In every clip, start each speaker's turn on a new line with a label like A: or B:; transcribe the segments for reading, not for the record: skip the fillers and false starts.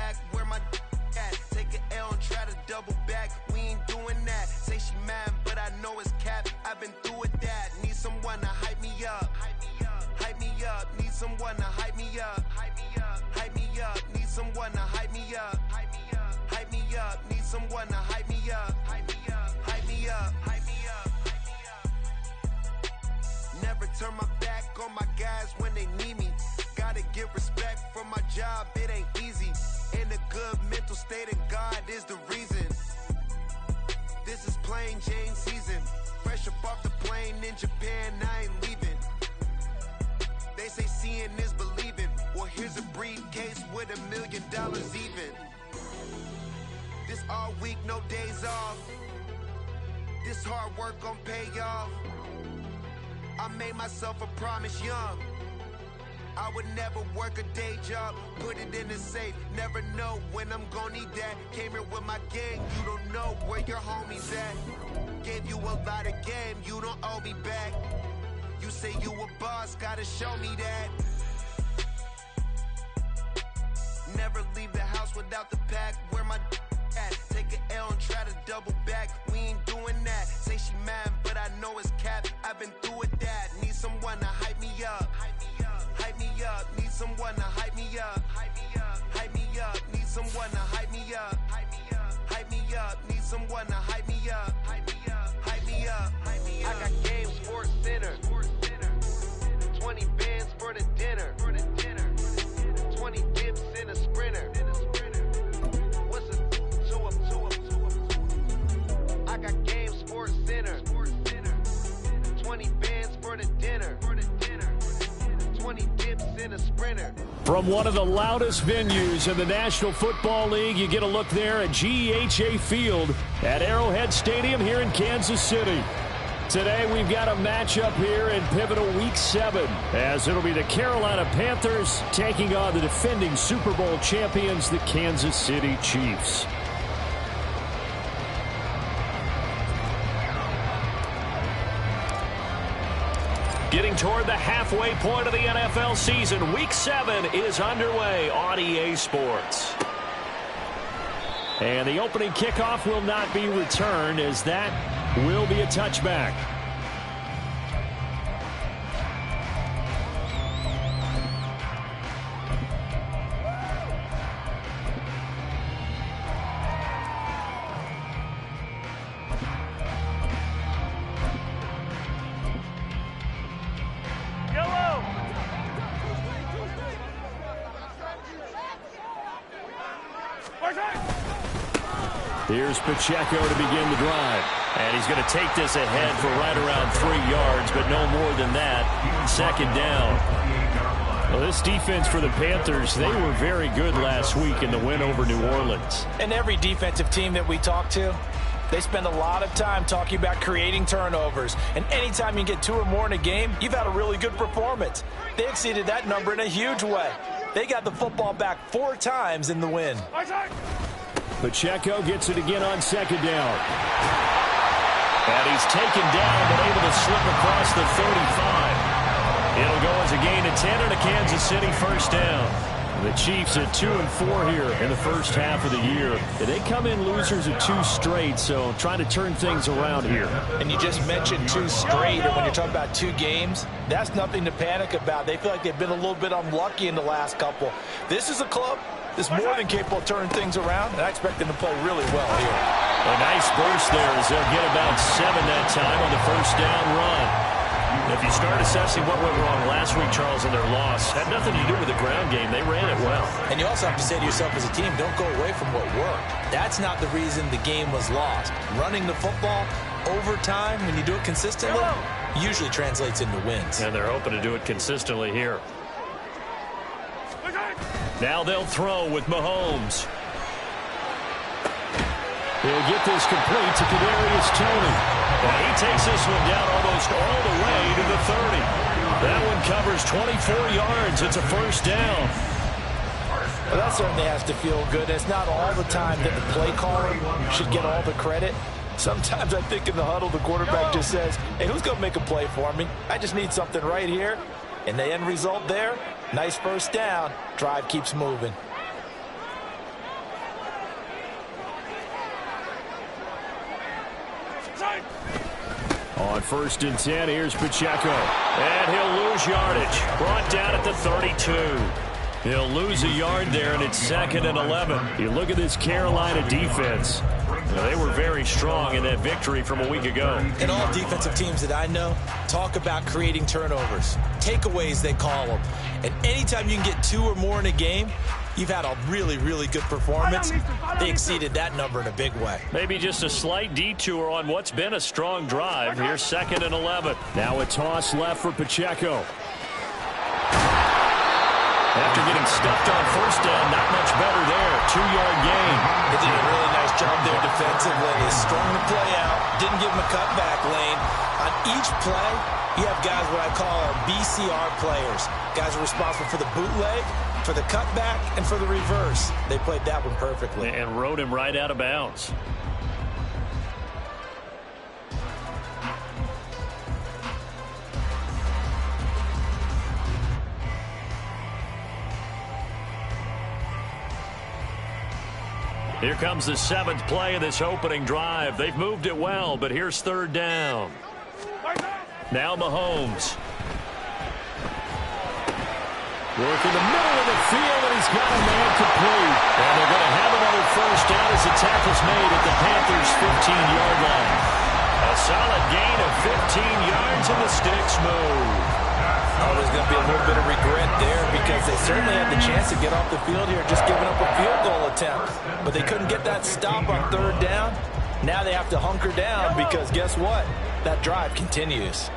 A: back where my at. Take an L and try to double back. We ain't doing that. Say she mad, but I know it's cap. I've been through with that. Need someone to hype me up. Hype me up. Need someone to hype me up. Hype me up. Need someone to hype me up. Hype me up. Need someone to hype me up. Hype me up. Hype me up. Never turn my back on my guys when they need me. Gotta give respect for my job, it ain't easy. In a good mental state and God is the reason. This is plain Jane season. Fresh up off the plane in Japan, I ain't leaving. They say seeing is believing. Well, here's a briefcase with $1 million even. This all week, no days off. This hard work gon' pay off. I made myself a promise young. I would never work a day job, put it in the safe. Never know when I'm gon' need that. Came here with my gang, you don't know where your homies at. Gave you a lot of game, you don't owe me back. You say you a boss, gotta show me that. Never leave the house without the pack, where my at. Take an L and try to double back, we ain't doing that. Say she mad, but I know it's cap. I've been through with that. Need someone to hype me up. Hype me up, need someone to hype me up. Hype me up, need someone to hype me up. Hype me up, need someone to hype me up. Hype me up. I got Game Sports Center. 20 bands for the dinner. 20 dips in a sprinter. What's a two up? I got Game Sports Center. 20 bands for the dinner. 20 dips in a sprinter.
B: From one of the loudest venues in the National Football League, you get a look there at GEHA Field at Arrowhead Stadium here in Kansas City. Today we've got a matchup here in pivotal Week 7, as it'll be the Carolina Panthers taking on the defending Super Bowl champions, the Kansas City Chiefs. Getting toward the halfway point of the NFL season, Week 7 is underway on EA Sports. And the opening kickoff will not be returned, as that will be a touchback. Here's Pacheco to begin the drive. And he's going to take this ahead for right around 3 yards, but no more than that. Second down. Well, this defense for the Panthers, they were very good last week in the win over New Orleans.
C: And every defensive team that we talk to, they spend a lot of time talking about creating turnovers. And anytime you get 2 or more in a game, you've had a really good performance. They exceeded that number in a huge way. They got the football back 4 times in the win.
B: Pacheco gets it again on second down. And he's taken down, but able to slip across the 35. It'll go as a gain of 10 and a Kansas City first down. The Chiefs at 2-4 here in the first half of the year. They come in losers of 2 straight, so trying to turn things around here.
C: And you just mentioned 2 straight, or when you're talking about 2 games, that's nothing to panic about. They feel like they've been a little bit unlucky in the last couple. This is a club that's more than capable of turning things around, and I expect them to play really well here.
B: A nice burst there as they'll get about 7 that time on the first down run. If you start assessing what went wrong last week, Charles, in their loss, had nothing to do with the ground game. They ran it well.
C: And you also have to say to yourself as a team, don't go away from what worked. That's not the reason the game was lost. Running the football over time, when you do it consistently, usually translates into wins.
B: And they're hoping to do it consistently here. Now they'll throw with Mahomes. He'll get this complete to Kadarius Toney. And he takes this one down almost all the way to the 30. That one covers 24 yards. It's a first down.
C: Well, that certainly has to feel good. It's not all the time that the play caller should get all the credit. Sometimes I think in the huddle, the quarterback just says, hey, who's going to make a play for me? I just need something right here. And the end result there, nice first down. Drive keeps moving.
B: On 1st and 10, here's Pacheco. And he'll lose yardage. Brought down at the 32. He'll lose a yard there, and it's 2nd and 11. You look at this Carolina defense. They were very strong in that victory from a week ago.
C: And all defensive teams that I know talk about creating turnovers. Takeaways, they call them. And anytime you can get 2 or more in a game, you've had a really, really good performance. They exceeded that number in a big way.
B: Maybe just a slight detour on what's been a strong drive. Here's 2nd and 11. Now a toss left for Pacheco. After getting stuffed on 1st down, not much better there. 2-yard gain.
C: They did a really nice job there defensively. They strung the play out, didn't give him a cutback lane. On each play, you have guys what I call our BCR players. Guys are responsible for the bootleg, for the cutback, and for the reverse. They played that one perfectly.
B: And rode him right out of bounds. Here comes the 7th play of this opening drive. They've moved it well, but here's 3rd down. Now Mahomes. Work in the middle of the field, and he's got a man complete. And they're going to have another 1st down as the tackle's made at the Panthers' 15-yard line. A solid gain of 15 yards, and the sticks move.
C: Oh, there's going to be a little bit of regret there because they certainly had the chance to get off the field here, just giving up a field goal attempt. But they couldn't get that stop on 3rd down. Now they have to hunker down because guess what? That drive continues.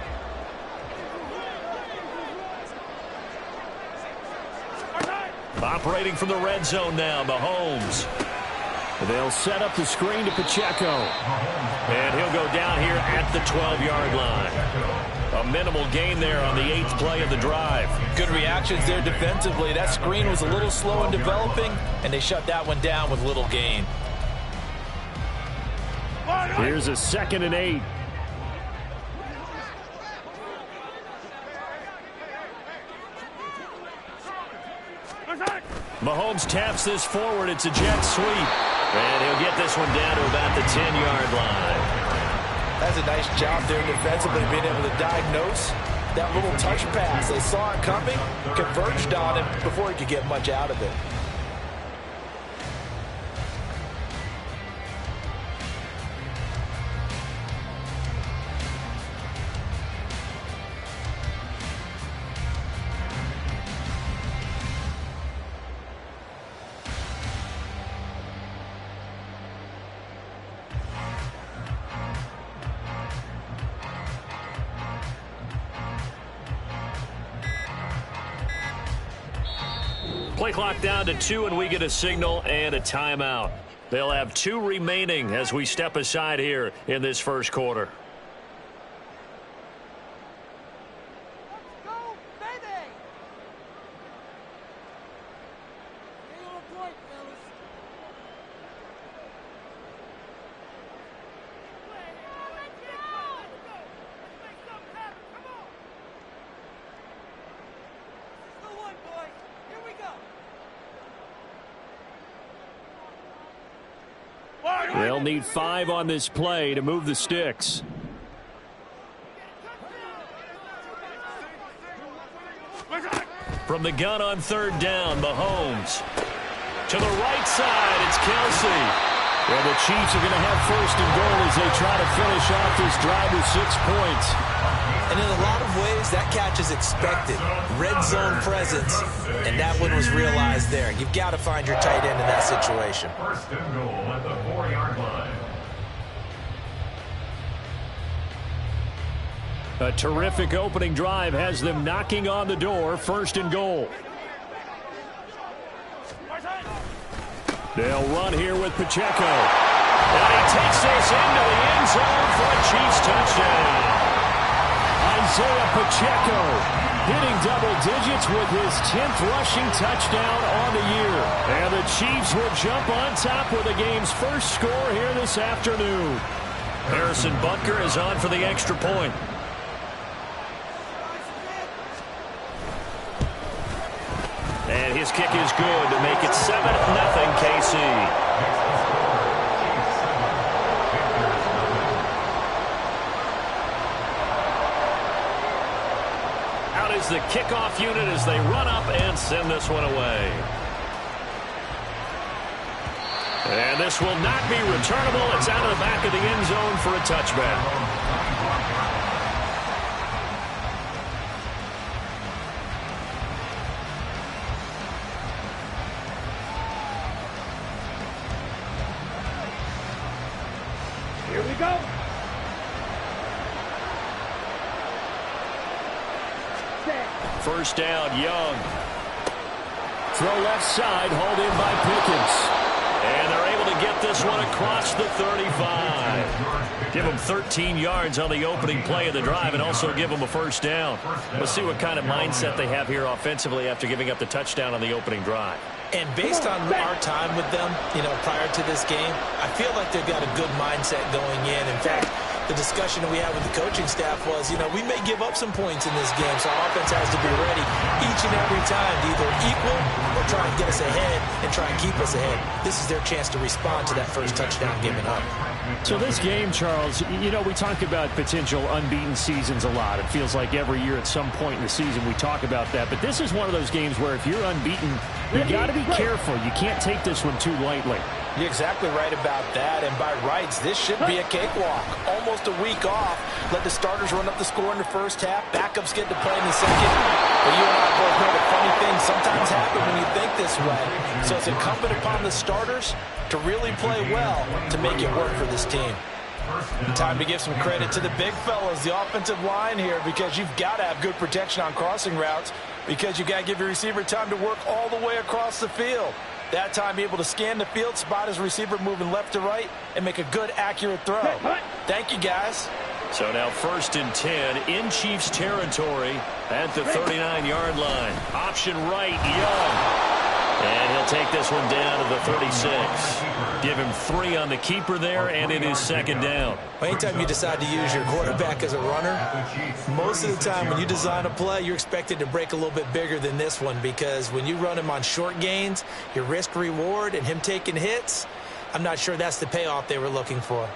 B: Operating from the red zone now, Mahomes. They'll set up the screen to Pacheco. And he'll go down here at the 12-yard line. A minimal gain there on the 8th play of the drive.
C: Good reactions there defensively. That screen was a little slow in developing, and they shut that one down with little gain.
B: Here's a 2nd and 8. Mahomes taps this forward. It's a jet sweep. And he'll get this one down to about the 10-yard line.
C: That's a nice job there defensively, being able to diagnose that little touch pass. They saw it coming, converged on him before he could get much out of it.
B: Play clock down to 2, and we get a signal and a timeout. They'll have 2 remaining as we step aside here in this 1st quarter. They'll need 5 on this play to move the sticks. From the gun on 3rd down, Mahomes. To the right side, it's Kelsey. And the Chiefs are going to have 1st and goal as they try to finish off this drive with 6 points.
C: And in a lot of ways, that catch is expected. Red zone presence, and that one was realized there. You've got to find your tight end in that situation.
D: 1st and goal at the 4-yard line.
B: A terrific opening drive has them knocking on the door. 1st and goal. They'll run here with Pacheco. And he takes this into the end zone for a Chiefs touchdown. Isaiah Pacheco hitting double digits with his 10th rushing touchdown on the year. And the Chiefs will jump on top with the game's first score here this afternoon. Harrison Butker is on for the extra point. And his kick is good to make it 7-0 KC. kickoff unit as they run up and send this one away. And this will not be returnable. It's out of the back of the end zone for a touchback.
E: Here we go.
B: First down, Young. Throw left side, hauled in by Pickens. And they're able to get this one across the 35. Give them 13 yards on the opening play of the drive and also give them a first down. Let's see what kind of mindset they have here offensively after giving up the touchdown on the opening drive.
C: And based on our time with them, prior to this game, I feel like they've got a good mindset going in. In fact, the discussion that we had with the coaching staff was, we may give up some points in this game, so our offense has to be ready each and every time to either equal or try and get us ahead and try and keep us ahead. This is their chance to respond to that first touchdown given up.
B: So this game, Charles, we talk about potential unbeaten seasons a lot. It feels like every year at some point in the season we talk about that. But this is one of those games where if you're unbeaten, you got to be careful. You can't take this one too lightly.
C: You're exactly right about that, and by rights, this should be a cakewalk. Almost a week off. Let the starters run up the score in the first half. Backups get to play in the second. But you and I both know the funny things sometimes happen when you think this way. So it's incumbent upon the starters to really play well to make it work for this team. And time to give some credit to the big fellas, the offensive line here, because you've got to have good protection on crossing routes because you've got to give your receiver time to work all the way across the field. That time, be able to scan the field, spot his receiver moving left to right, and make a good, accurate throw. Thank you, guys.
B: So now 1st and 10 in Chiefs territory at the 39-yard line. Option right, Young. And he'll take this one down to the 36. Give him 3 on the keeper there, and it is 2nd down.
C: Well, anytime you decide to use your quarterback as a runner, most of the time when you design a play, you're expected to break a little bit bigger than this one because when you run him on short gains, your risk-reward and him taking hits, I'm not sure that's the payoff they were looking for.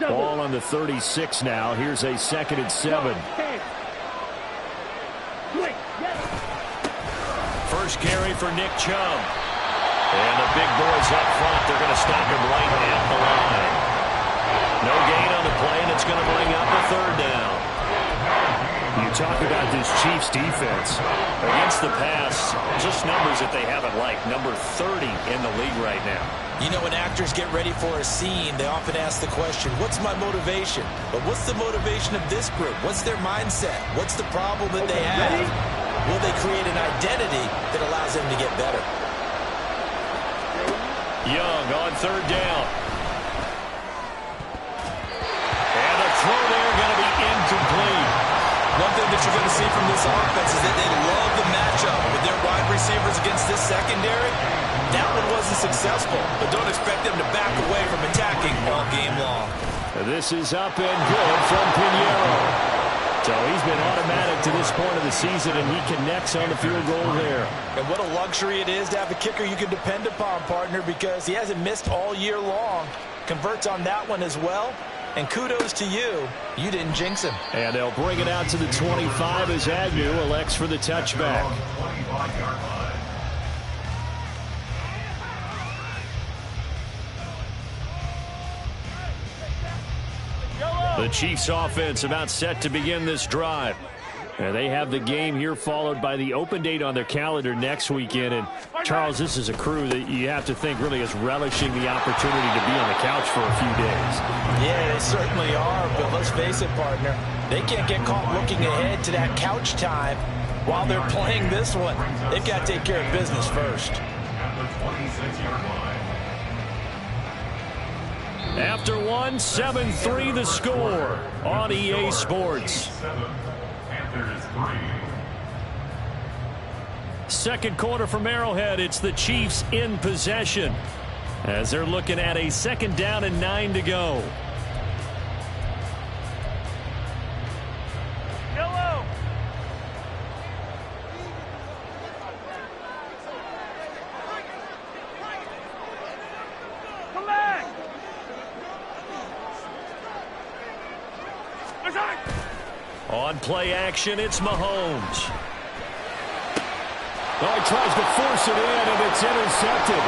B: Ball on the 36 now. Here's a 2nd and 7. First carry for Nick Chubb. And the big boys up front, they're going to stop him right at the line. No gain on the play, and it's going to bring up a 3rd down. You talk about this Chiefs defense. Against the pass, just numbers that they haven't liked. Number 30 in the league right now.
C: When actors get ready for a scene, they often ask the question, what's my motivation? But what's the motivation of this group? What's their mindset? What's the problem that they have? Will they create an identity that allows them to get better?
B: Young on 3rd down. And the throw there going to be incomplete.
C: One thing that you're going to see from this offense is that they love the matchup with their wide receivers against this secondary. That one wasn't successful, but don't expect them to back away from attacking all game long.
B: This is up and good from Pinheiro. So he's been automatic to this point of the season, and he connects on the field goal there.
C: And what a luxury it is to have a kicker you can depend upon, partner, because he hasn't missed all year long. Converts on that one as well. And kudos to you. You didn't jinx him.
B: And they'll bring it out to the 25 as Agnew elects for the touchback. The Chiefs offense about set to begin this drive. And they have the game here followed by the open date on their calendar next weekend. And, Charles, this is a crew that you have to think really is relishing the opportunity to be on the couch for a few days.
C: Yeah, they certainly are. But let's face it, partner, they can't get caught looking ahead to that couch time while they're playing this one. They've got to take care of business first.
B: After one, 7-3 the score on EA Sports. Second quarter from Arrowhead, it's the Chiefs in possession as they're looking at a 2nd down and 9 to go. On play action, it's Mahomes. Oh, he tries to force it in, and it's intercepted.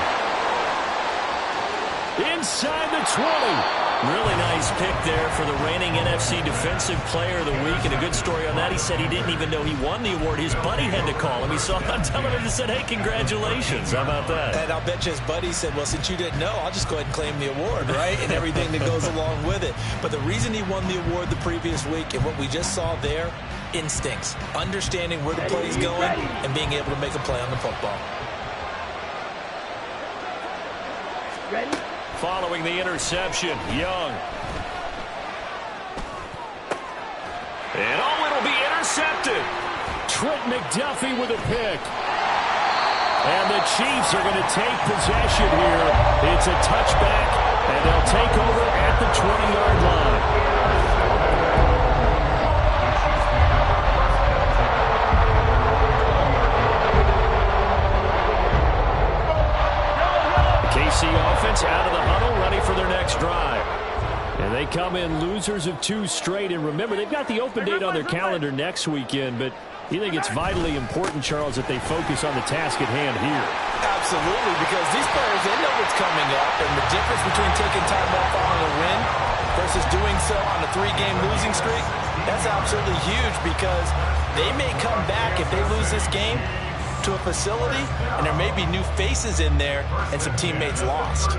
B: Inside the 20. Really nice pick there for the reigning NFC Defensive Player of the Week. And a good story on that. He said he didn't even know he won the award. His buddy had to call him. He saw him on television and said, hey, congratulations. How about that?
C: And I'll bet you his buddy said, well, since you didn't know, I'll just go ahead and claim the award, right? And everything that goes along with it. But the reason he won the award the previous week and what we just saw there, instincts, understanding where the play is going and being able to make a play on the football.
E: Ready?
B: Following the interception, Young. And it'll be intercepted. Trent McDuffie with a pick. And the Chiefs are going to take possession here. It's a touchback, and they'll take over at the 20-yard line. KC offense out of the huddle, ready for their next drive. And they come in losers of 2 straight. And remember, they've got the open date on their calendar next weekend, but you think it's vitally important, Charles, that they focus on the task at hand here?
C: Absolutely, because these players, they know what's coming up, and the difference between taking time off on a win versus doing so on a 3-game losing streak, that's absolutely huge because they may come back if they lose this game to a facility, and there may be new faces in there and some teammates lost.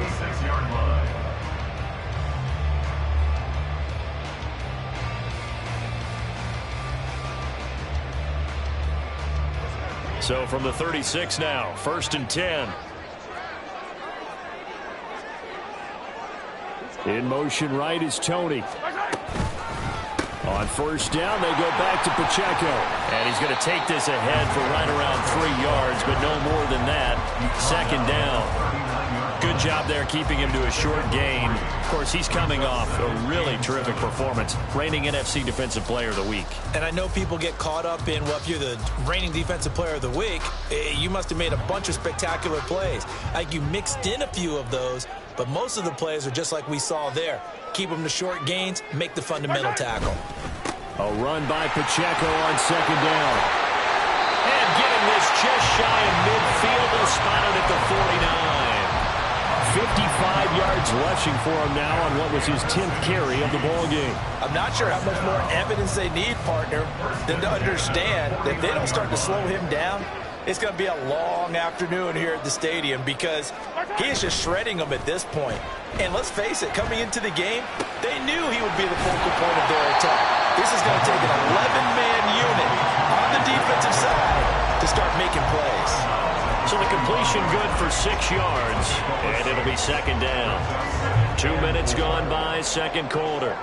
B: So from the 36 now, 1st and 10. In motion right is Tony. On 1st down, they go back to Pacheco. And he's going to take this ahead for right around 3 yards, but no more than that. 2nd down. Good job there keeping him to a short gain. Of course, he's coming off a really terrific performance. Reigning NFC Defensive Player of the Week.
C: And I know people get caught up in, well, if you're the reigning Defensive Player of the Week, you must have made a bunch of spectacular plays. Like you mixed in a few of those, but most of the plays are just like we saw there. Keep them to short gains, make the fundamental tackle.
B: A run by Pacheco on 2nd down. And getting this just shy of midfield, they'll spot it at the 49. 55 yards rushing for him now on what was his 10th carry of the ball game.
C: I'm not sure how much more evidence they need, partner, than to understand that if they don't start to slow him down, it's going to be a long afternoon here at the stadium because he is just shredding them at this point. And let's face it, coming into the game, they knew he would be the focal point of their attack. This is going to take an 11-man unit on the defensive side to start making plays.
B: So the completion good for 6 yards, and it'll be 2nd down. 2 minutes gone by, 2nd quarter.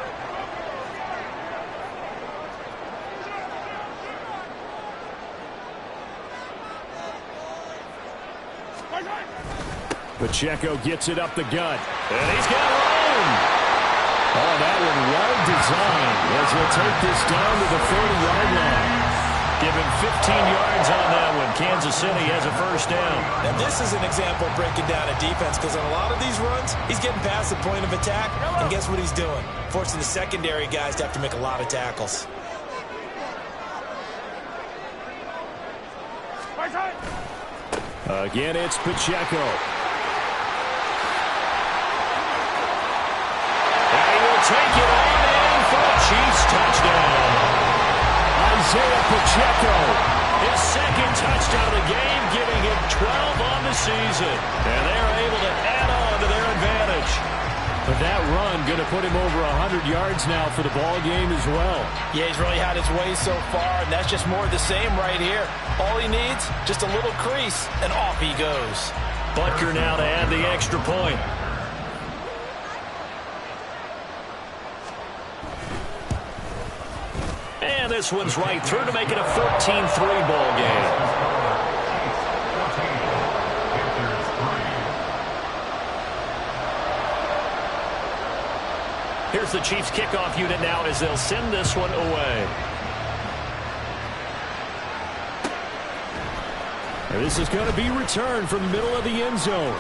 B: Pacheco gets it up the gut, and he's got room. Oh, that one well designed as he'll take this down to the 40-yard line. Give him 15 yards on that one. Kansas City has a 1st down.
C: Now, this is an example of breaking down a defense because on a lot of these runs, he's getting past the point of attack, and guess what he's doing? Forcing the secondary guys to have to make a lot of tackles.
B: Again, it's Pacheco. And he will take it on in for a Chiefs touchdown. Isaiah Pacheco, his 2nd touchdown of the game, giving him 12 on the season. And they're able to add on to their advantage. But that run going to put him over 100 yards now for the ball game as well.
C: Yeah, he's really had his way so far, and that's just more of the same right here. All he needs, just a little crease, and off he goes.
B: Butker now to add the extra point. And this one's right through to make it a 14-3 ball game. Here's the Chiefs kickoff unit now as they'll send this one away. And this is going to be returned from the middle of the end zone.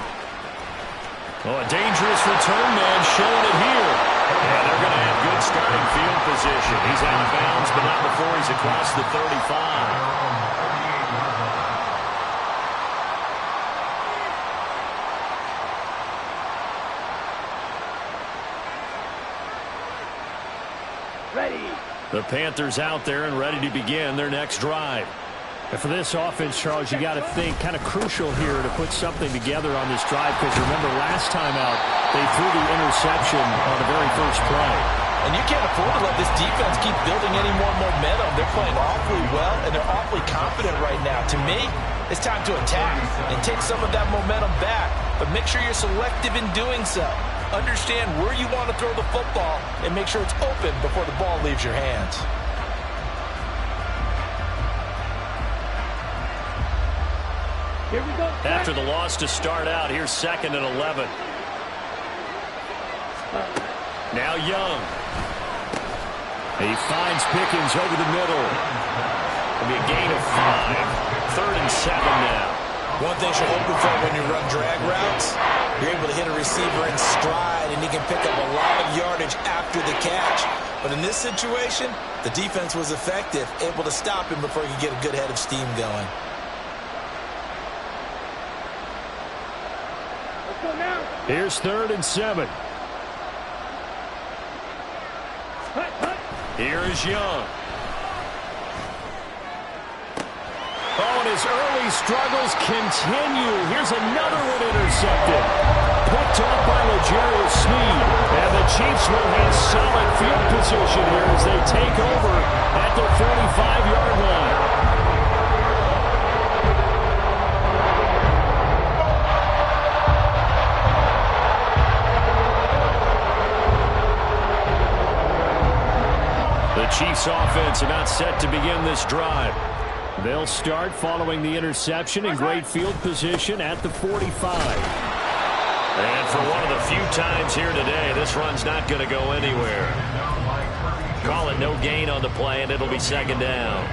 B: Oh, a dangerous return man showing it here. And they're going to have good starting field position. He's out of bounds, but not before he's across the 35.
E: Ready.
B: The Panthers out there and ready to begin their next drive.
F: And for this offense, Charles, you got to think kind of crucial here to put something together on this drive, because remember last time out they threw the interception on the very first play.
C: And you can't afford to let this defense keep building any more momentum. They're playing awfully well, and they're awfully confident right now. To me, it's time to attack and take some of that momentum back, but make sure you're selective in doing so. Understand where you want to throw the football and make sure it's open before the ball leaves your hands.
E: Here we go.
B: After the loss to start out, here's 2nd and 11. Now Young. He finds Pickens over the middle. It'll be a gain of 5. 3rd and 7 now.
C: One thing you're hoping for when you run drag routes, you're able to hit a receiver in stride, and he can pick up a lot of yardage after the catch. But in this situation, the defense was effective, able to stop him before he could get a good head of steam going.
E: Let's go now.
F: Here's 3rd and 7.
E: Hut, hut.
B: Here is Young.
F: Oh, and his early struggles continue. Here's another one intercepted. Picked off by L'Jarius Sneed. And the Chiefs will have solid field position here as they take over at the 45-yard line.
B: The Chiefs offense about set to begin this drive.
F: They'll start following the interception in great field position at the 45.
B: And for one of the few times here today, this run's not going to go anywhere. Call it no gain on the play, and it'll be 2nd down.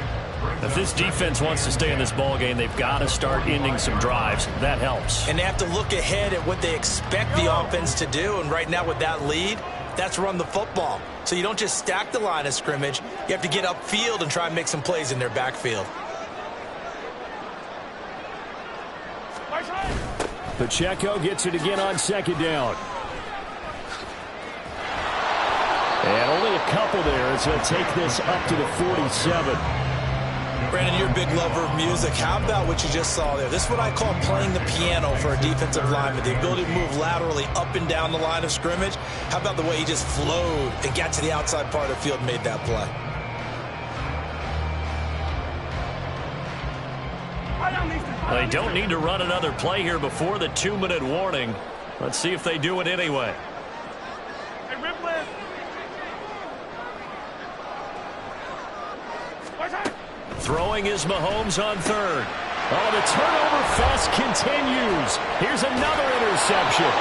B: If this defense wants to stay in this ballgame, they've got to start ending some drives. That helps.
C: And they have to look ahead at what they expect the offense to do. And right now with that lead, that's run the football. So you don't just stack the line of scrimmage. You have to get upfield and try and make some plays in their backfield.
F: Pacheco gets it again on 2nd down. And only a couple there as he'll take this up to the 47.
C: Brandon, you're a big lover of music. How about what you just saw there? This is what I call playing the piano for a defensive lineman. The ability to move laterally up and down the line of scrimmage. How about the way he just flowed and got to the outside part of the field and made that play?
B: They don't need to run another play here before the 2-minute warning. Let's see if they do it anyway. Throwing is Mahomes on 3rd.
F: Oh, the turnover fest continues. Here's another interception.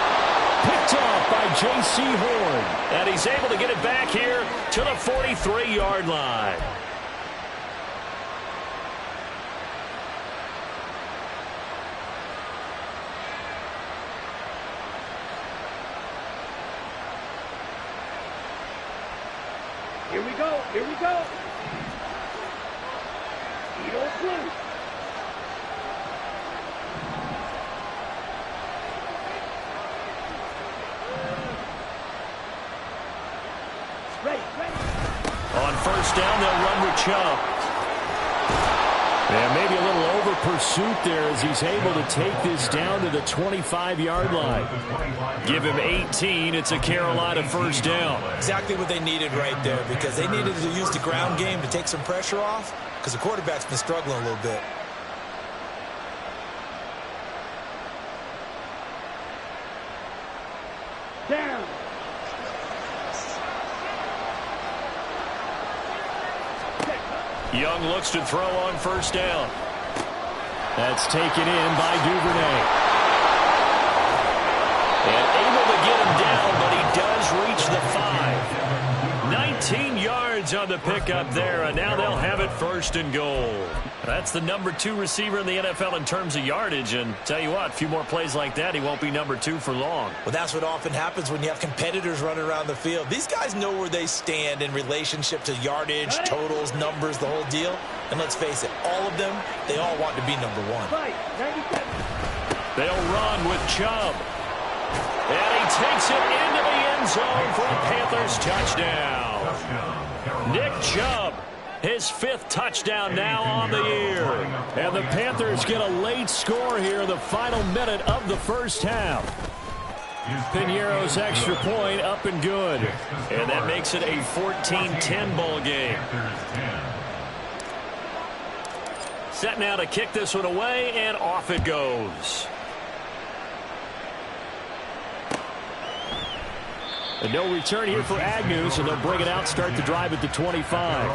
F: Picked off by J.C. Horn.
B: And he's able to get it back here to the 43-yard line.
E: Here we go. Here we go. Eagle blue. Ready, ready.
B: On 1st down, they'll run with Chubb.
F: And maybe a little over pursuit there as he's able to take this down to the 25-yard line.
B: Give him 18. It's a Carolina 1st down.
C: Exactly what they needed right there, because they needed to use the ground game to take some pressure off, because the quarterback's been struggling a little bit.
E: Down.
B: Young looks to throw on 1st down.
F: That's taken in by Duvernay.
B: And able to get him down, but he does reach the 5. 19 yards yards on the pickup there, and now they'll have it first and goal. That's the number 2 receiver in the NFL in terms of yardage, and tell you what, a few more plays like that, he won't be number 2 for long.
C: Well, that's what often happens when you have competitors running around the field. These guys know where they stand in relationship to yardage, totals, numbers, the whole deal. And let's face it, all of them, they all want to be number 1.
B: They'll run with Chubb. And he takes it into the end zone for a Panthers touchdown. Nick Chubb, his 5th touchdown now on the year. And the Panthers get a late score here in the final minute of the first half. Piñeiro's extra point up and good. And that makes it a 14-10 ball game. Set now to kick this one away, and off it goes. And no return here for Agnew, so they'll bring it out, start the drive at the 25.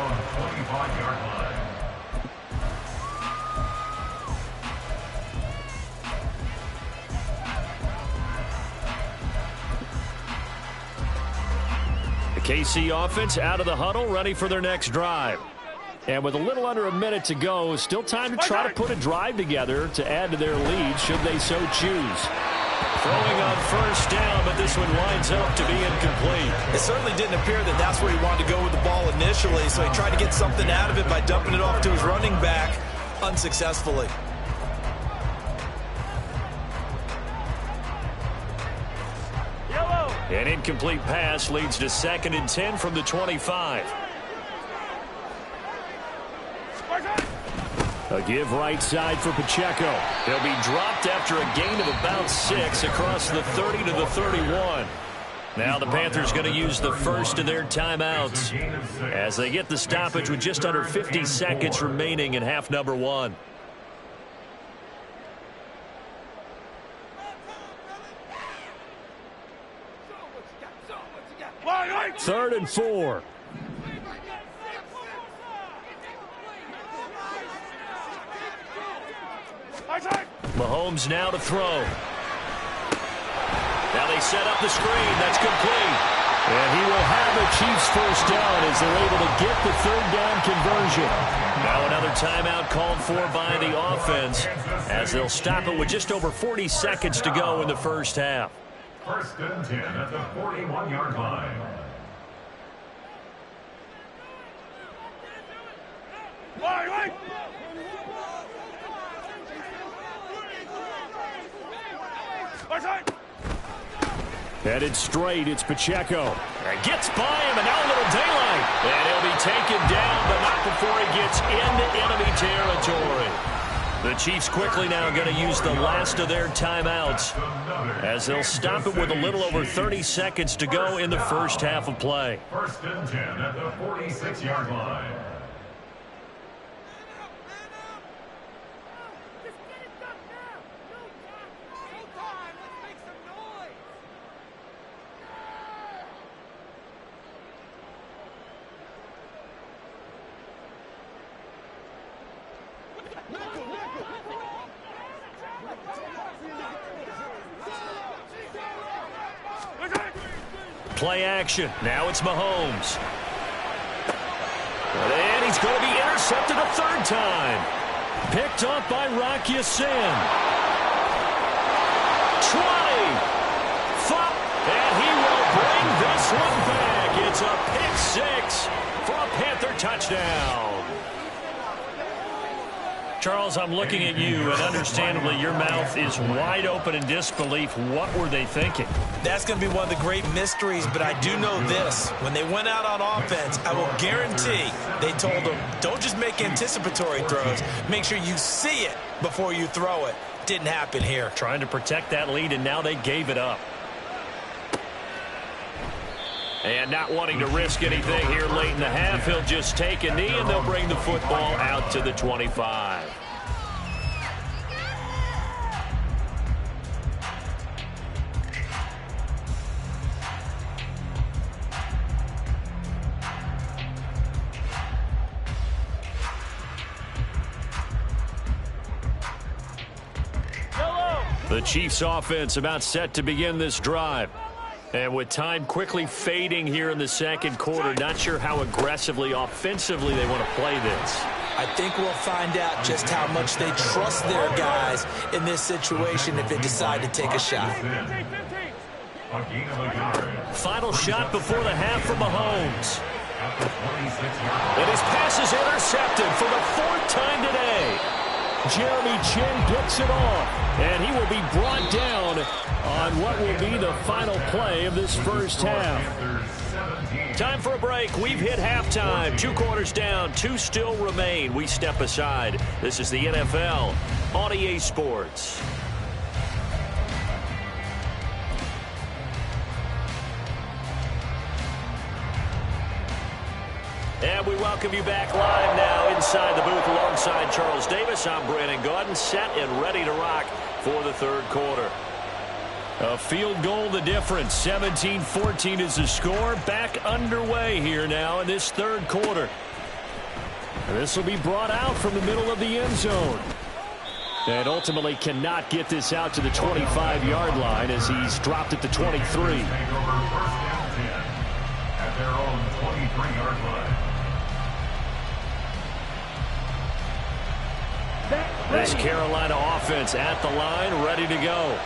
B: The KC offense out of the huddle, ready for their next drive. And with a little under a minute to go, still time to try to put a drive together to add to their lead should they so choose. Throwing on first down, but this one winds up to be incomplete.
C: It certainly didn't appear that that's where he wanted to go with the ball initially, so he tried to get something out of it by dumping it off to his running back unsuccessfully.
B: An incomplete pass leads to 2nd and 10 from the 25. A give right side for Pacheco. He'll be dropped after a gain of about 6 across the 30 to the 31. Now the Panthers going to use the first of their timeouts as they get the stoppage with just under 50 seconds remaining in half number 1. Third and 4. Mahomes now to throw. Now they set up the screen. That's complete. And he will have the Chiefs first down as they're able to get the 3rd down conversion. Now another timeout called for by the offense as they'll stop it with just over 40 seconds to go in the first half.
D: 1st and 10 at the 41-yard line.
B: Headed straight, it's Pacheco. And gets by him, and now a little daylight. And he'll be taken down, but not before he gets into enemy territory. The Chiefs quickly now going to use the last of their timeouts as they'll stop it with a little over 30 seconds to go in the first half of play.
D: 1st and 10 at the 46-yard line.
B: Play action. Now it's Mahomes. And he's going to be intercepted a 3rd time. Picked up by Rock Ya-Sin. 20. And he will bring this one back. It's a pick 6 for a Panther touchdown. Charles, I'm looking at you, and understandably your mouth is wide open in disbelief. What were they thinking?
C: That's going to be one of the great mysteries, but I do know this. When they went out on offense, I will guarantee they told them, don't just make anticipatory throws. Make sure you see it before you throw it. Didn't happen here.
B: Trying to protect that lead, and now they gave it up. And not wanting to risk anything here late in the half, he'll just take a knee, and they'll bring the football out to the 25. The Chiefs offense about set to begin this drive. And with time quickly fading here in the second quarter, not sure how aggressively, offensively they want to play this.
C: I think we'll find out just how much they trust their guys in this situation if they decide to take a shot.
B: Final shot before the half from Mahomes. And his pass is intercepted for the 4th time today. Jeremy Chin gets it off, and he will be brought down on what will be the final play of this first half. Time for a break. We've hit halftime. 2 quarters down, 2 still remain. We step aside. This is the NFL on EA Sports. And we welcome you back live now inside the booth alongside Charles Davis. I'm Brandon Gaudin, set and ready to rock for the third quarter. A field goal the difference. 17-14 is the score. Back underway here now in this third quarter. This will be brought out from the middle of the end zone. And ultimately cannot get this out to the 25-yard line as he's dropped at the 23.
D: At their own 23-yard line.
B: This Carolina offense at the line, ready to go.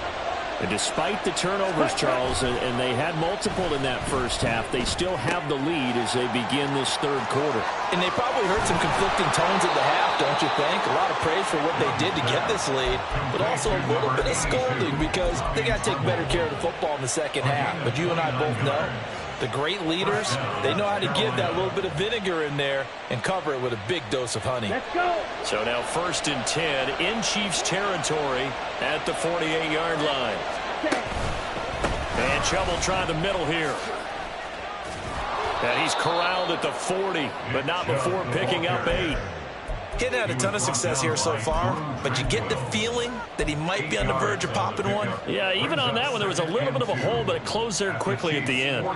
B: And despite the turnovers, Charles, and they had multiple in that first half, they still have the lead as they begin this third quarter.
C: And they probably heard some conflicting tones at the half, don't you think? A lot of praise for what they did to get this lead, but also a little bit of scolding because they got to take better care of the football in the second half. But you and I both know the great leaders, they know how to give that little bit of vinegar in there and cover it with a big dose of honey.
E: Let's go.
B: So now 1st and 10 in Chiefs territory at the 48-yard line. And Chubb will try the middle here. And he's corralled at the 40, but not before picking up 8.
C: He's had a ton of success here so far, but you get the feeling that he might be on the verge of popping one.
B: Yeah, even on that one, there was a little bit of a hole, but it closed there quickly at the end.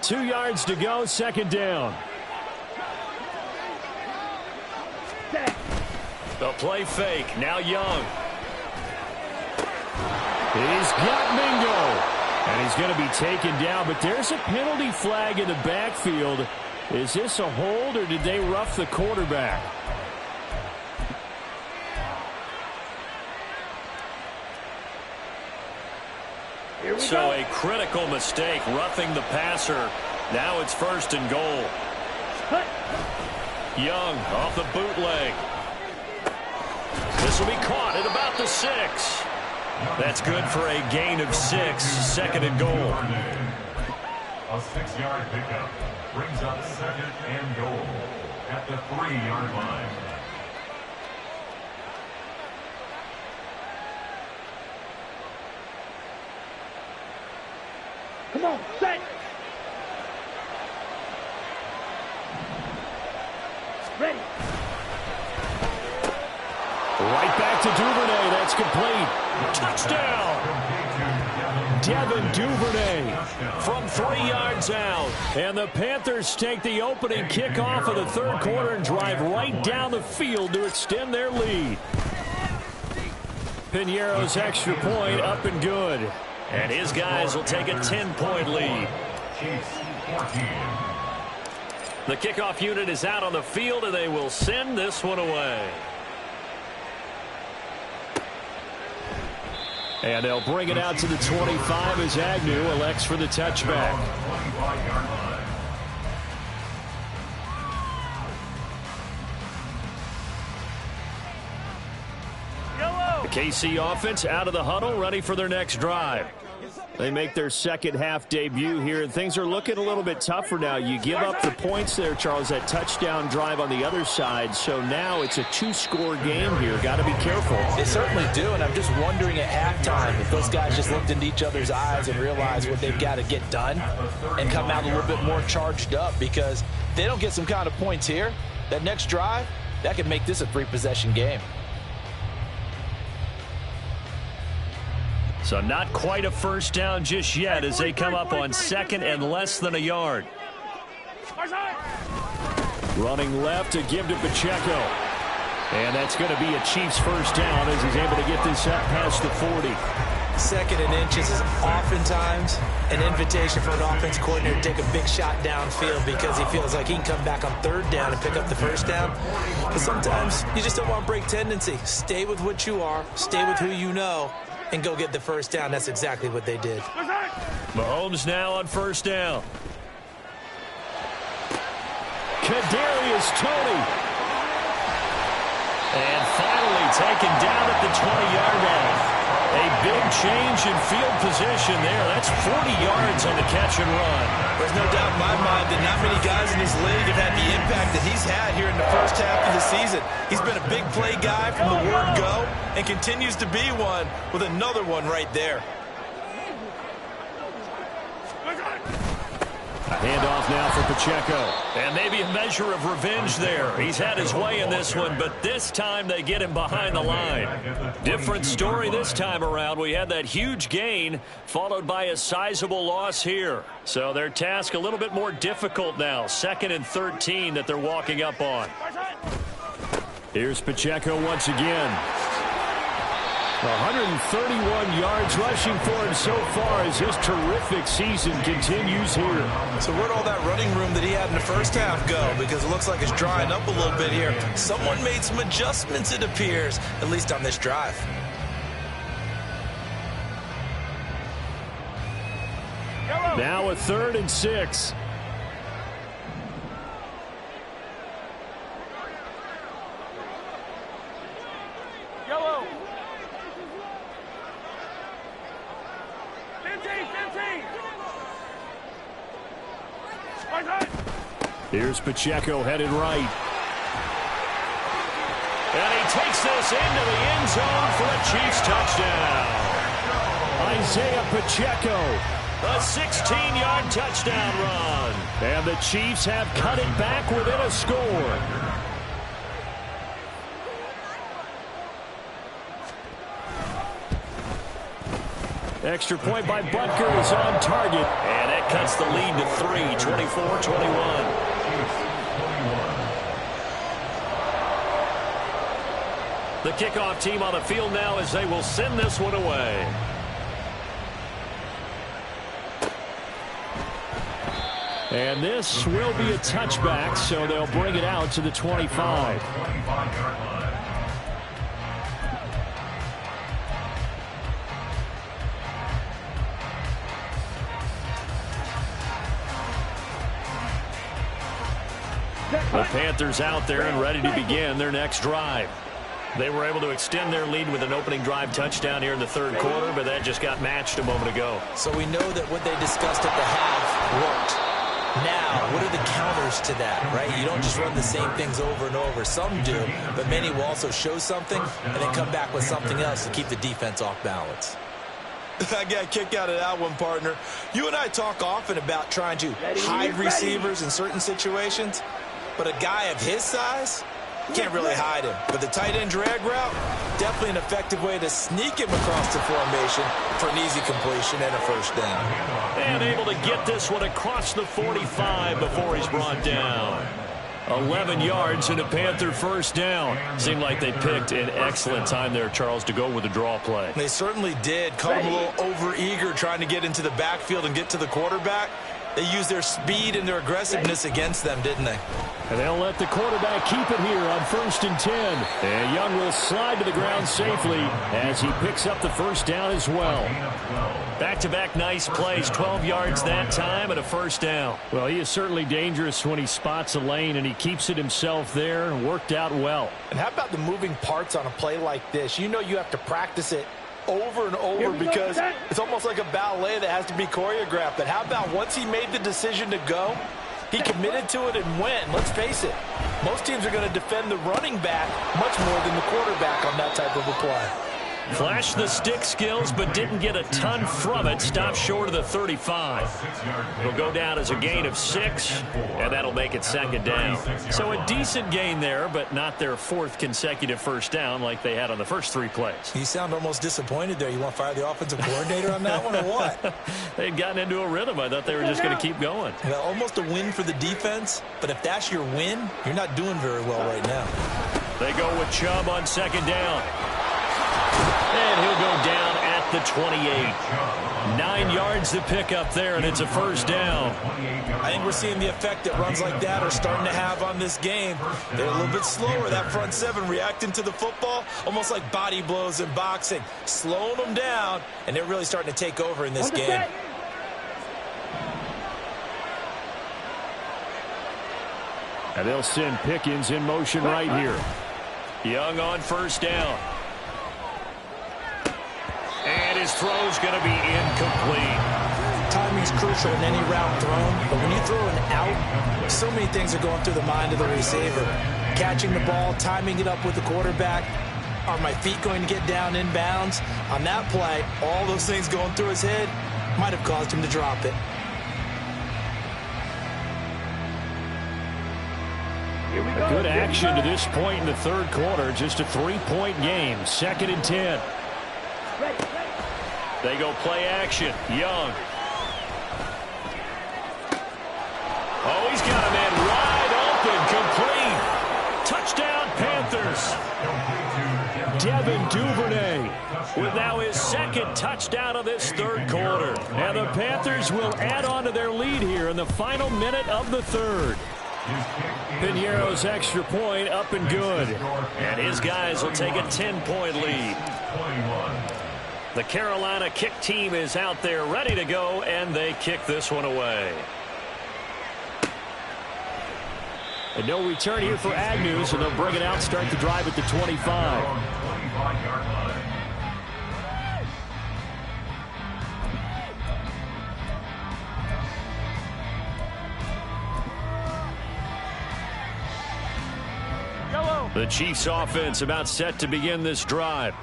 B: 2 yards to go, 2nd down. The play fake, now Young. He's got Mingo. And he's going to be taken down, but there's a penalty flag in the backfield. Is this a hold, or did they rough the quarterback? So a critical mistake, roughing the passer. Now it's 1st and goal. Young off the bootleg. This will be caught at about the 6. That's good for a gain of 6, 2nd and goal.
D: A 6-yard pickup brings up 2nd and goal at the 3-yard line.
E: Come on, set. Ready.
B: Right back to Duvernay. That's complete. Touchdown. Devin Duvernay from 3 yards out. And the Panthers take the opening kickoff of the third quarter and drive right down the field to extend their lead. Piñeiro's extra point up and good. And his guys will take a 10-point lead. The kickoff unit is out on the field, and they will send this one away. And they'll bring it out to the 25 as Agnew elects for the touchback. The KC offense out of the huddle, ready for their next drive. They make their second half debut here, and things are looking a little bit tougher now. You give up the points there, Charles, that touchdown drive on the other side. So now it's a 2-score game here. Got to be careful.
C: They certainly do, and I'm just wondering at halftime if those guys just looked into each other's eyes and realized what they've got to get done and come out a little bit more charged up, because if they don't get some kind of points here, that next drive, that could make this a 3-possession game.
B: So not quite a first down just yet as they come up on 2nd and less than a yard. Running left to give to Pacheco.
F: And that's going to be a Chiefs first down as he's able to get this up past the 40.
C: 2nd and inches is oftentimes an invitation for an offense coordinator to take a big shot downfield because he feels like he can come back on 3rd down and pick up the first down. But sometimes you just don't want break tendency. Stay with what you are, stay with who you know, and go get the first down. That's exactly what they did.
F: Mahomes now on first down. Kadarius Toney. And finally taken down at the 20-yard line. A big change in field position there. That's 40 yards on the catch and run.
C: There's no doubt in my mind that not many guys in this league have had the impact that he's had here in the first half of the season. He's been a big play guy from the word go and continues to be one with another one right there.
F: A handoff now for Pacheco.
B: And maybe a measure of revenge there. He's had his way in this one, but this time they get him behind the line. Different story this time around. We had that huge gain followed by a sizable loss here. So their task a little bit more difficult now. 2nd and 13 that they're walking up on.
F: Here's Pacheco once again. 131 yards rushing for him so far as his terrific season continues here.
C: So where'd all that running room that he had in the first half go? Because it looks like it's drying up a little bit here. Someone made some adjustments, it appears, at least on this drive.
F: Now a 3rd and 6.
E: Yellow. 15.
F: Here's Pacheco headed right.
B: And he takes this into the end zone for a Chiefs touchdown.
F: Isaiah Pacheco.
B: A 16-yard touchdown run.
F: And the Chiefs have cut it back within a score. Extra point by Butker is on target.
B: And that cuts the lead to 3, 24-21. The kickoff team on the field now as they will send this one away.
F: And this will be a touchback, so they'll bring it out to the 25.
B: The Panthers out there and ready to begin their next drive. They were able to extend their lead with an opening drive touchdown here in the 3rd quarter, but that just got matched a moment ago.
C: So we know that what they discussed at the half worked. Now, what are the counters to that, right? You don't just run the same things over and over. Some do, but many will also show something and then come back with something else to keep the defense off balance. I got a kick out of that one, partner. You and I talk often about trying to hide receivers in certain situations, but a guy of his size can't really hide him. But the tight end drag route, definitely an effective way to sneak him across the formation for an easy completion and a first down.
B: And able to get this one across the 45 before he's brought down.
F: 11 yards and a Panther first down.
B: Seemed like they picked an excellent time there, Charles, to go with the draw play.
C: They certainly did. Caught him a little over-eager trying to get into the backfield and get to the quarterback. They used their speed and their aggressiveness against them, didn't they?
F: And they'll let the quarterback keep it here on 1st and 10. And Young will slide to the ground safely as he picks up the first down as well.
B: Back-to-back nice plays, 12 yards that time and a first down.
F: Well, he is certainly dangerous when he spots a lane, and he keeps it himself there and worked out well.
C: And how about the moving parts on a play like this? You know you have to practice it over and over because it's almost like a ballet that has to be choreographed. But how about once he made the decision to go, he committed to it and went. Let's face it, most teams are going to defend the running back much more than the quarterback on that type of a play.
B: Flashed the stick skills, but didn't get a ton from it. Stopped short of the 35. It'll go down as a gain of 6, and that'll make it 2nd down. So a decent gain there, but not their 4th consecutive first down like they had on the first 3 plays.
C: You sound almost disappointed there. You want to fire the offensive coordinator on that one or what?
B: They'd gotten into a rhythm. I thought they were just going to keep going.
C: Well, almost a win for the defense, but if that's your win, you're not doing very well right now.
B: They go with Chubb on second down. And he'll go down at the 28. 9 yards to pick up there, and it's a first down.
C: I think we're seeing the effect that runs like that are starting to have on this game. They're a little bit slower, that front seven, reacting to the football, almost like body blows in boxing, slowing them down, and they're really starting to take over in this game.
F: And they'll send Pickens in motion right here.
B: Young on first down. And his throw's going to be incomplete.
C: Timing's crucial in any route thrown, but when you throw an out, so many things are going through the mind of the receiver. Catching the ball, timing it up with the quarterback. Are my feet going to get down in bounds? On that play, all those things going through his head might have caused him to drop it.
F: Good action to this point in the third quarter. Just a 3-point game. 2nd and 10.
B: They go play action. Young. Oh, he's got a man wide open. Complete. Touchdown, Panthers.
F: Devin Duvernay
B: with now his 2nd touchdown of this third quarter.
F: And the Panthers will add on to their lead here in the final minute of the third. Piñeiro's extra point up and good.
B: And his guys will take a 10-point lead. The Carolina kick team is out there ready to go, and they kick this one away.
F: And no return here for Agnew, so they'll bring it out, start the drive at the 25.
B: The Chiefs offense about set to begin this drive.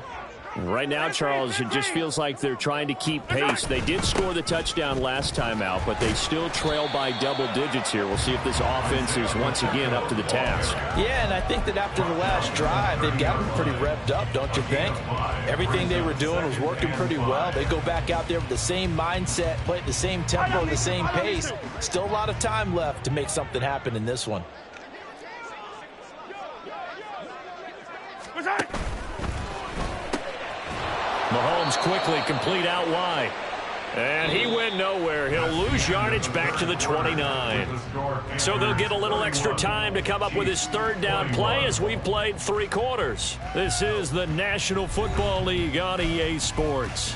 F: Right now, Charles, it just feels like they're trying to keep pace. They did score the touchdown last time out, but they still trail by double digits here. We'll see if this offense is once again up to the task.
C: Yeah, and I think that after the last drive, they've gotten pretty revved up, don't you think? Everything they were doing was working pretty well. They go back out there with the same mindset, play at the same tempo, the same pace. Still a lot of time left to make something happen in this one.
B: Mahomes quickly complete out wide. And he went nowhere. He'll lose yardage back to the 29. So they'll get a little extra time to come up with his third down play as we've played 3 quarters.
F: This is the National Football League on EA Sports.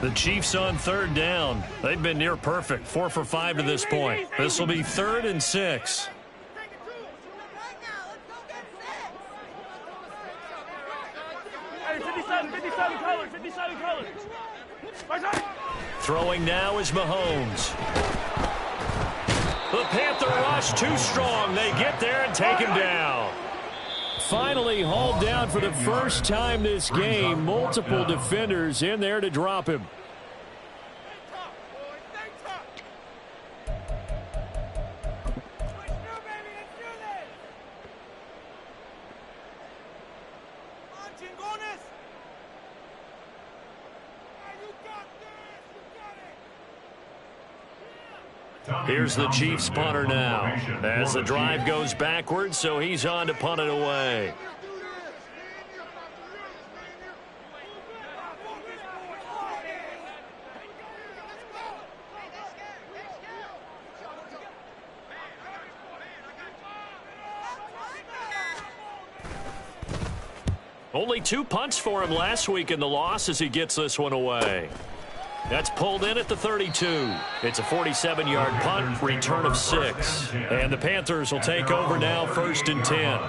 B: The Chiefs on third down. They've been near perfect. 4 for 5 to this point. This will be 3rd and 6.
E: Hey, 57 colors, 57 colors.
B: Throwing now is Mahomes. The Panther rush too strong. They get there and take him down.
F: Finally hauled down for the first time this game. Multiple defenders in there to drop him.
B: Here's the Chiefs punter now as the drive goes backwards, so he's on to punt it away. Only 2 punts for him last week in the loss as he gets this one away. That's pulled in at the 32. It's a 47-yard punt, return of 6. And the Panthers will take over now, 1st and 10.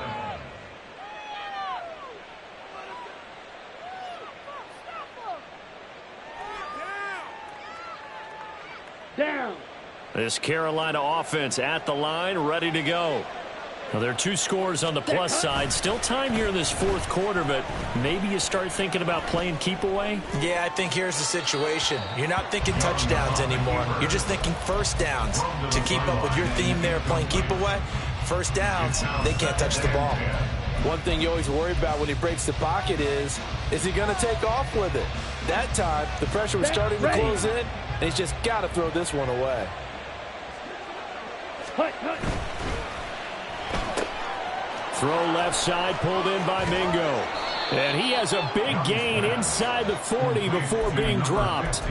E: Down.
B: This Carolina offense at the line, ready to go. Well, there are 2 scores on the plus side. Still time here in this fourth quarter, but maybe you start thinking about playing keep away?
C: Yeah, I think here's the situation. You're not thinking touchdowns anymore. You're just thinking first downs. To keep up with your theme there, playing keep away, first downs, they can't touch the ball.
G: One thing you always worry about when he breaks the pocket is he going to take off with it? That time, the pressure was starting to close in, and he's just got to throw this one away.
B: Throw left side, pulled in by Mingo. And he has a big gain inside the 40 before being dropped.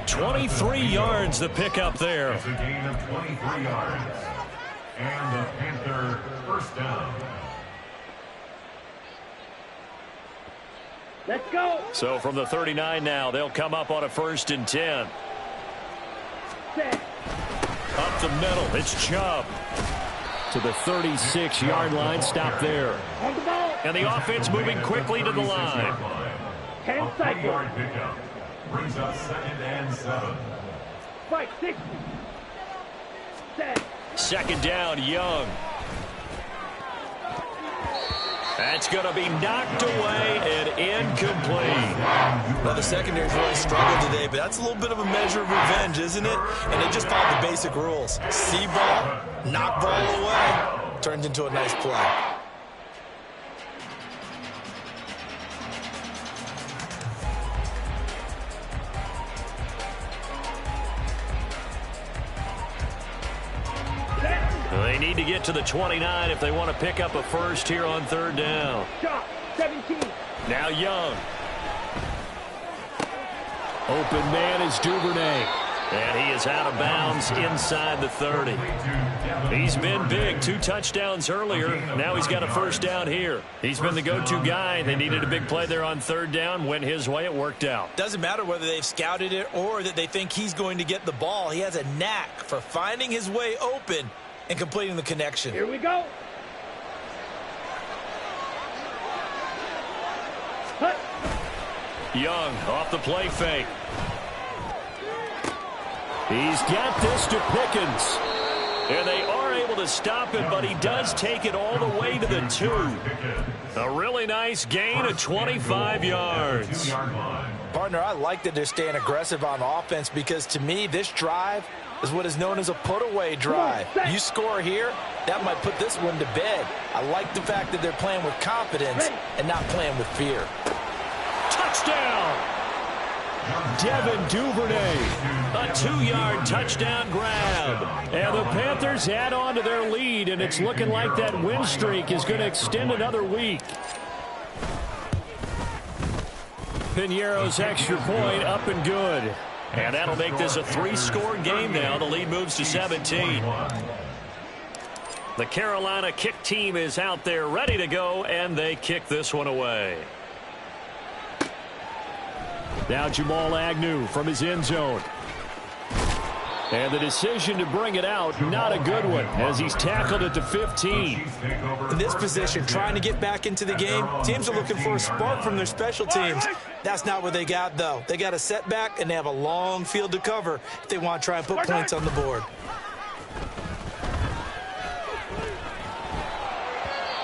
B: 23 yards the pickup there.
D: It's a gain of 23 yards. And the Panther first down.
E: Let's go.
B: So from the 39 now, they'll come up on a 1st and 10. Up the middle, it's Chubb. To the 36-yard line, stop there.
E: On the ball.
B: And the offense moving quickly to the line.
E: 10 seconds.
D: 3-yard pickup. Brings up 2nd and 7.
E: Fight 60. Set.
B: 2nd down, Young. That's going to be knocked away and incomplete.
C: Well, the secondary's really struggled today, but that's a little bit of a measure of revenge, isn't it? And they just followed the basic rules. See ball, knock ball away. Turns into a nice play.
B: They need to get to the 29 if they want to pick up a first here on 3rd down.
E: Shot. 17.
B: Now Young. Open man is Duvernay. And he is out of bounds inside the 30. He's been big. 2 touchdowns earlier. Now he's got a first down here. He's been the go-to guy. They needed a big play there on 3rd down. Went his way. It worked out.
C: Doesn't matter whether they've scouted it or that they think he's going to get the ball. He has a knack for finding his way open and completing the connection.
E: Here we go. Hut.
B: Young off the play fake. He's got this to Pickens. And they are able to stop it, but he does take it all the way to the 2. A really nice gain of 25 yards.
C: Partner, I like that they're staying aggressive on offense because to me, this drive is what is known as a put-away drive. You score here, that might put this one to bed. I like the fact that they're playing with confidence and not playing with fear.
B: Touchdown! Devin Duvernay, a 2-yard touchdown grab. And the Panthers add on to their lead, and it's looking like that win streak is going to extend another week. Piñeiro's extra point up and good. And that'll make this a 3-score game now. The lead moves to 17. The Carolina kick team is out there ready to go, and they kick this one away. Now Jamal Agnew from his end zone. And the decision to bring it out, not a good one, as he's tackled at the 15.
C: In this position, trying to get back into the game, teams are looking for a spark from their special teams. That's not what they got, though. They got a setback, and they have a long field to cover if they want to try and put points on the board.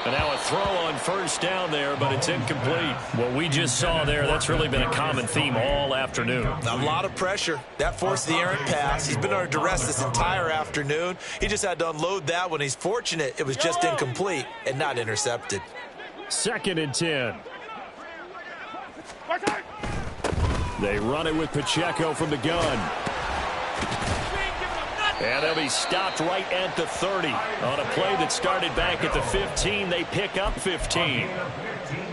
B: And now a throw on 1st down there, but it's incomplete. What we just saw there, that's really been a common theme all afternoon.
C: A lot of pressure. That forced the errant pass. He's been under duress this entire afternoon. He just had to unload that one. He's fortunate it was just incomplete and not intercepted.
B: 2nd and 10. They run it with Pacheco from the gun. And they'll be stopped right at the 30. On a play that started back at the 15, they pick up 15.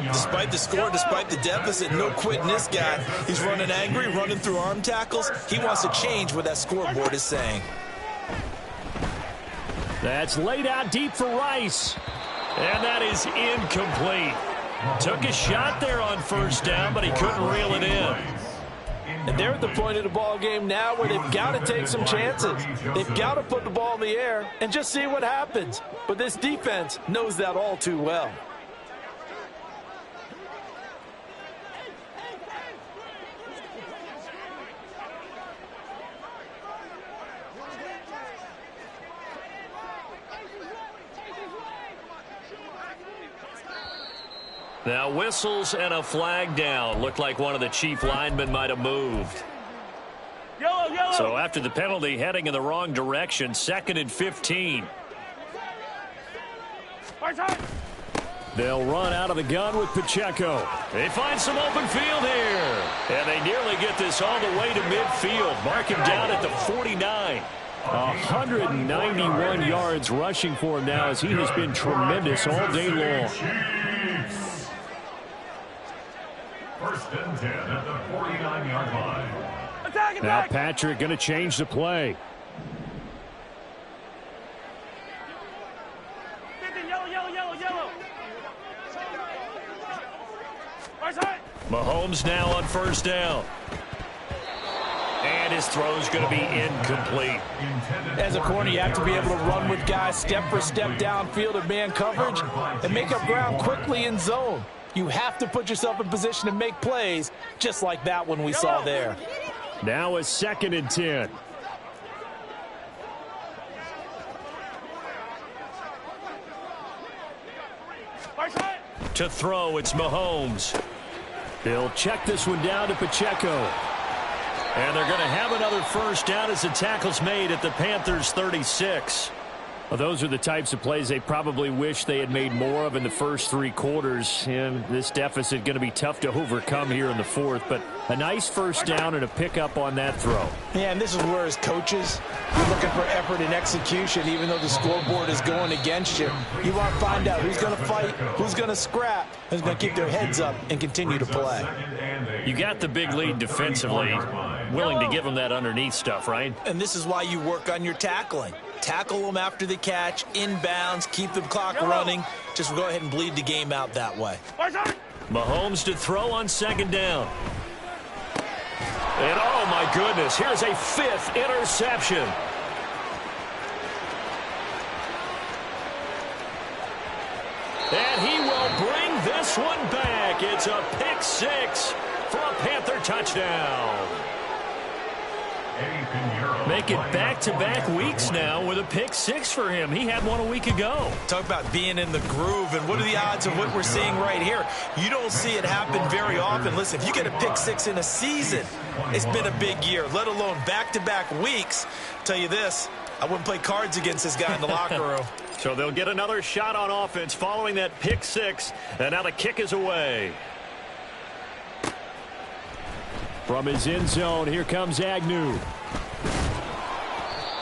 C: Despite the score, despite the deficit, no quitting this guy. He's running angry, running through arm tackles. He wants to change what that scoreboard is saying.
B: That's laid out deep for Rice. And that is incomplete. Took a shot there on 1st down, but he couldn't reel it in.
G: And they're at the point of the ball game now where they've got to take some chances. They've got to put the ball in the air and just see what happens. But this defense knows that all too well.
B: Now whistles and a flag down. Looked like one of the chief linemen might have moved.
E: Yellow, yellow.
B: So after the penalty, heading in the wrong direction, 2nd and 15.
F: They'll run out of the gun with Pacheco.
B: They find some open field here. And they nearly get this all the way to midfield. Mark him down at the 49.
F: 191 yards rushing for him now as he has been tremendous all day long.
D: First and 10 at the 49-yard line.
F: Now Patrick going to change the play.
B: Mahomes now on first down. And his throw's going to be incomplete.
C: As a corner, you have to be able to run with guys step for step downfield in man coverage and make up ground quickly in zone. You have to put yourself in position to make plays, just like that one we saw there.
F: Now a 2nd and 10.
B: To throw, it's Mahomes.
F: They'll check this one down to Pacheco.
B: And they're going to have another first down as the tackle's made at the Panthers' 36.
F: Well, those are the types of plays they probably wish they had made more of in the first 3 quarters. And this deficit going to be tough to overcome here in the 4th. But a nice first down and a pickup on that throw.
C: Yeah, and this is where as coaches, you're looking for effort and execution, even though the scoreboard is going against you. You want to find out who's going to fight, who's going to scrap, who's going to keep their heads up and continue to play.
B: You got the big lead defensively. Willing to give them that underneath stuff, right?
C: And this is why you work on your tackling. Tackle them after the catch, inbounds, keep the clock running. Just go ahead and bleed the game out that way.
B: Mahomes to throw on 2nd down. And oh my goodness, here's a 5th interception. And he will bring this one back. It's a pick 6 for a Panther touchdown. Make it back-to-back weeks now with a pick 6 for him. He had one a week ago.
C: Talk about being in the groove, and what are the odds of what we're seeing right here? You don't see it happen very often. Listen, if you get a pick 6 in a season, it's been a big year, let alone back-to-back weeks. Tell you this, I wouldn't play cards against this guy in the locker room.
B: So they'll get another shot on offense following that pick 6, and now the kick is away.
F: From his end zone, here comes Agnew.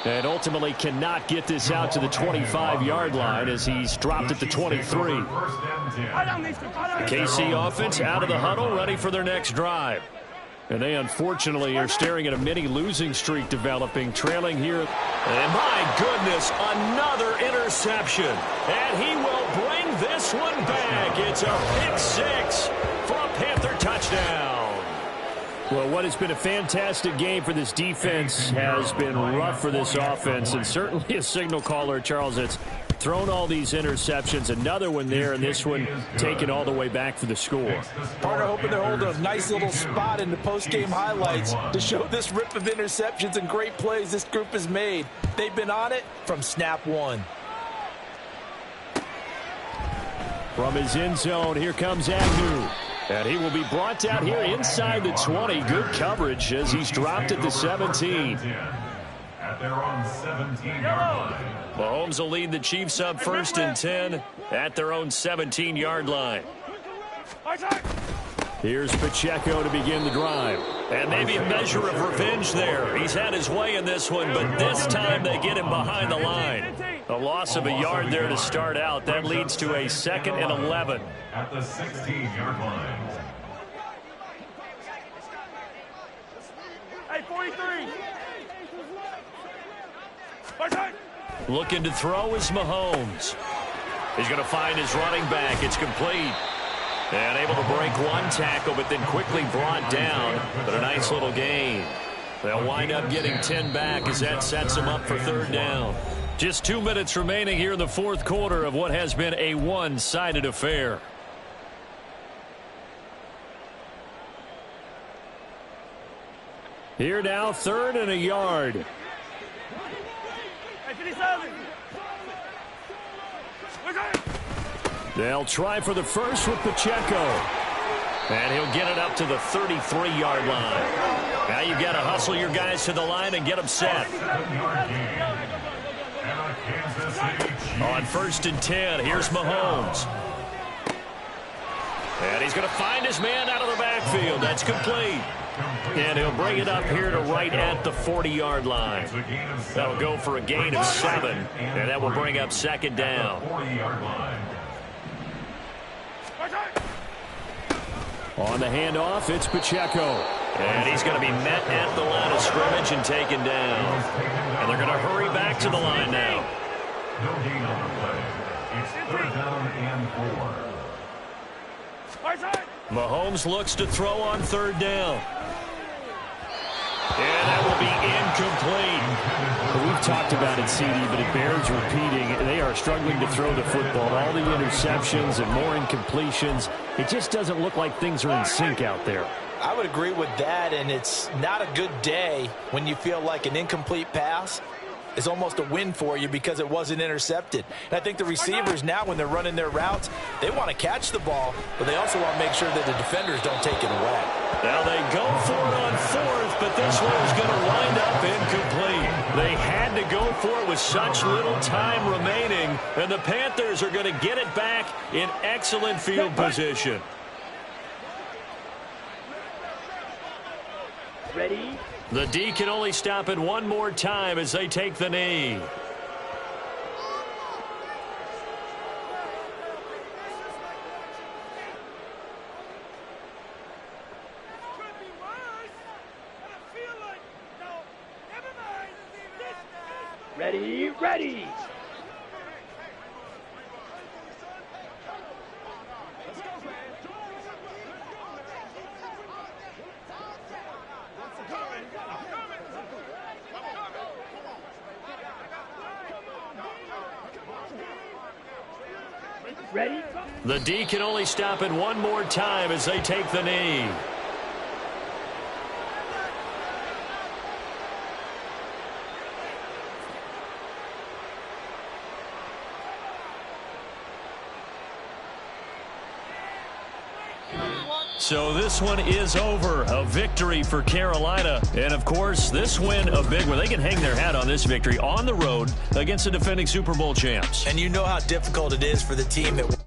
F: And ultimately cannot get this out to the 25-yard line as he's dropped at the 23.
B: The KC offense out of the huddle, ready for their next drive. And they unfortunately are staring at a mini losing streak developing, trailing here. And my goodness, another interception. And he will bring this one back. It's a pick 6 for a Panther touchdown.
F: Well, what has been a fantastic game for this defense has been rough for this offense, and certainly a signal caller, Charles, that's thrown all these interceptions. Another one there, and this one taken all the way back for the score.
C: Partner hoping they're holding a nice little spot in the post-game highlights to show this rip of interceptions and great plays this group has made. They've been on it from snap 1.
F: From his end zone, here comes Agnew. And he will be brought down here inside the 20. Good coverage as he's dropped at the 17.
D: At their own 17-yard line.
B: Mahomes will lead the Chiefs up 1st and 10 at their own 17-yard line.
F: Here's Pacheco to begin the drive.
B: And maybe a measure of revenge there. He's had his way in this one, but this time they get him behind the line. A loss of a yard there to start out. That leads to a 2nd and 11.
D: At the 16-yard line.
E: Hey, 43.
B: Looking to throw is Mahomes. He's going to find his running back. It's complete. And able to break one tackle, but then quickly brought down. But a nice little gain. They'll wind up getting 10 back as that sets them up for 3rd down. Just 2 minutes remaining here in the 4th quarter of what has been a one-sided affair.
F: Here now, 3rd and a yard.
E: Hey, 57.
F: They'll try for the first with Pacheco. And he'll get it up to the 33-yard line. Now you've got to hustle your guys to the line and get them set. On 1st and 10, here's Mahomes. And he's going to find his man out of the backfield. That's complete. And he'll bring it up here to right at the 40-yard line. That'll go for a gain of 7. And that will bring up 2nd down. On the handoff, it's Pacheco. And he's going to be met at the line of scrimmage and taken down. And they're going to hurry back to the line now.
D: No gain on the play. It's 3rd down and 4.
F: Mahomes looks to throw on 3rd down. And that will be incomplete. We've talked about it, CD, but it bears repeating. They are struggling to throw the football. All the interceptions and more incompletions. It just doesn't look like things are in sync out there.
C: I would agree with that, and it's not a good day when you feel like an incomplete pass is almost a win for you because it wasn't intercepted. And I think the receivers now, when they're running their routes, they want to catch the ball, but they also want to make sure that the defenders don't take it away.
F: Now they go for it on 4th, but this one's going to wind up incomplete. They had to go for it with such little time remaining, and the Panthers are going to get it back in excellent field position.
E: Ready?
F: The D can only stop it one more time as they take the knee.
E: Ready, ready. Ready?
F: The D can only stop it one more time as they take the knee. So this one is over. A victory for Carolina. And, of course, this win a big one. They can hang their hat on this victory on the road against the defending Super Bowl champs.
C: And you know how difficult it is for the team that